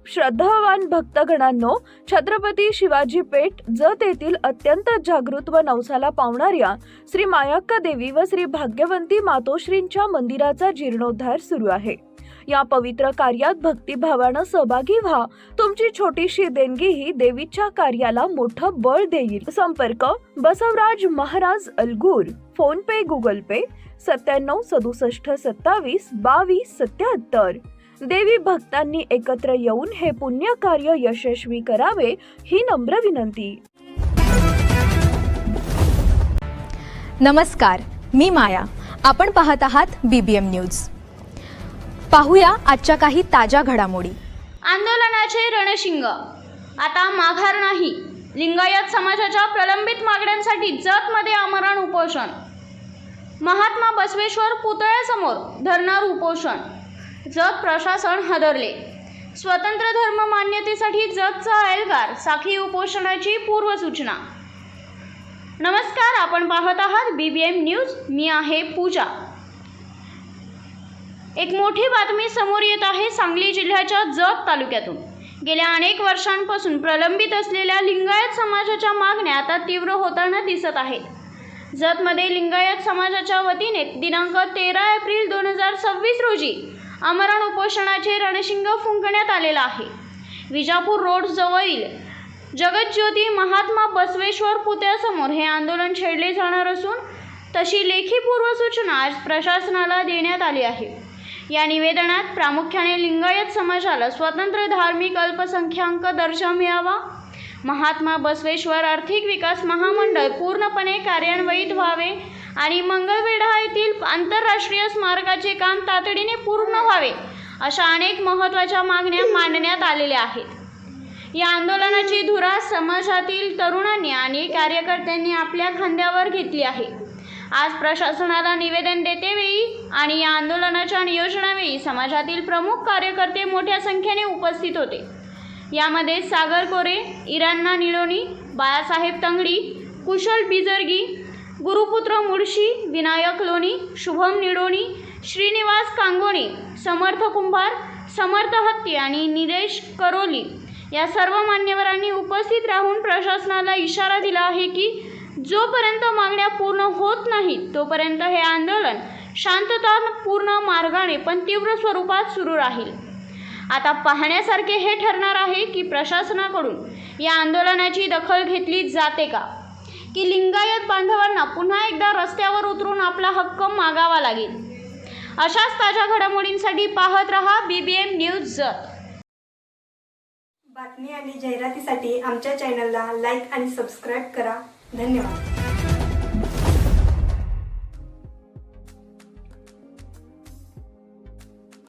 श्रद्धावान भक्तगणांनो, छत्रपती शिवाजी पेठ जत येथील अत्यंत जागृत व नवसाला पावणाऱ्या श्री मायाक्का देवी व श्री भाग्यवंती मातोश्रींच्या मंदिराचा जीर्णोद्धार सुरू आहे। या पवित्र कार्यात भक्तिभावानं सहभागी व्हा। तुमची छोटीशी देणगी ही देवीच्या कार्याला मोठं बळ देईल। संपर्क बसवराज महाराज अलगूर, फोन पे, गुगल पे 97 67 27 22 77। देवी भक्तांनी एकत्र येऊन हे पुण्य कार्य यशस्वी करावे ही नम्र विनंती। नमस्कार, मी माया। आपण पाहत आहात BBM न्यूज। पाहूया आजच्या काही ताज्या घडामोडी। आंदोलनाचे रणशिंग आता माघार नाही। लिंगायत समाजाच्या प्रलंबित मागण्यांसाठी जतमध्ये आमरण उपोषण। महात्मा बसवेश्वर पुतळ्यासमोर धरणार उपोषण। जत प्रशासन हादरले। स्वतंत्र धर्म मान्यतेसाठी जतचा एल्गार साखळी उपोषणाची पूर्वसूचना। नमस्कार, आपण पाहत आहात BBM न्यूज। मी आहे पूजा। एक मोठी बातमी समोर येत आहे सांगली जिल्ह्याच्या जत तालुक्यातून। गेल्या अनेक वर्षांपासून प्रलंबित असलेल्या लिंगायत समाजाच्या मागण्या आता तीव्र होताना दिसत आहेत। जतमध्ये लिंगायत समाजाच्या वतीने दिनांक 13 एप्रिल 2026 रोजी आमरण उपोषणाचे रणशिंग फुंकण्यात आलेला आहे। विजापूर रोड जवळील जगज्योती महात्मा बसवेश्वर पुतळ्यासमोर हे आंदोलन छेडले जाणार असून तशी लेखी पूर्वसूचना आज प्रशासनाला देण्यात आली आहे। या निवेदनात प्रामुख्याने लिंगायत समाजाला स्वतंत्र धार्मिक अल्पसंख्याक दर्जा मिळावा, महात्मा बसवेश्वर आर्थिक विकास महामंडळ पूर्णपणे कार्यान्वित व्हावे आणि मंगळवेढा येथील आंतरराष्ट्रीय स्मारकाचे काम तातडीने पूर्ण व्हावे अशा अनेक महत्त्वाच्या मागण्या मांडण्यात आलेल्या आहेत। या आंदोलनाची धुरा समाजातील तरुणांनी आणि कार्यकर्त्यांनी आपल्या खांद्यावर घेतली आहे। आज प्रशासनाला निवेदन देतेवेळी आणि या आंदोलनाच्या नियोजनावेळी समाजातील प्रमुख कार्यकर्ते मोठ्या संख्येने उपस्थित होते। यामध्ये सागर कोरे, इरान्ना निळोणी, बाळासाहेब तंगडी, कुशल बिजरगी, गुरुपुत्र मुळशी, विनायक लोणी, शुभम निळोणी, श्रीनिवास कांगोणी, समर्थ कुंभार, समर्थ हत्ती आणि निलेश करोली या सर्व मान्यवरांनी उपस्थित राहून प्रशासनाला इशारा दिला आहे की जोपर्यंत मागण्या पूर्ण होत नाहीत तोपर्यंत हे आंदोलन शांततापूर्ण मार्गाने पण तीव्र स्वरूपात सुरू राहील। आता पाहण्यासारखे हे ठरणार आहे की प्रशासनाकडून या आंदोलनाची दखल घेतली जाते का, की लिंगायत बांधवांना पुन्हा एकदा रस्त्यावर उतरून आपला हक्क मागावा लागेल। अशाच ताज्या घडामोडींसाठी पाहत रहा BBM न्यूज जत। बातमी आणि जाहिरातीसाठी आमच्या चॅनलला लाईक आणि सबस्क्राईब करा। धन्यवाद।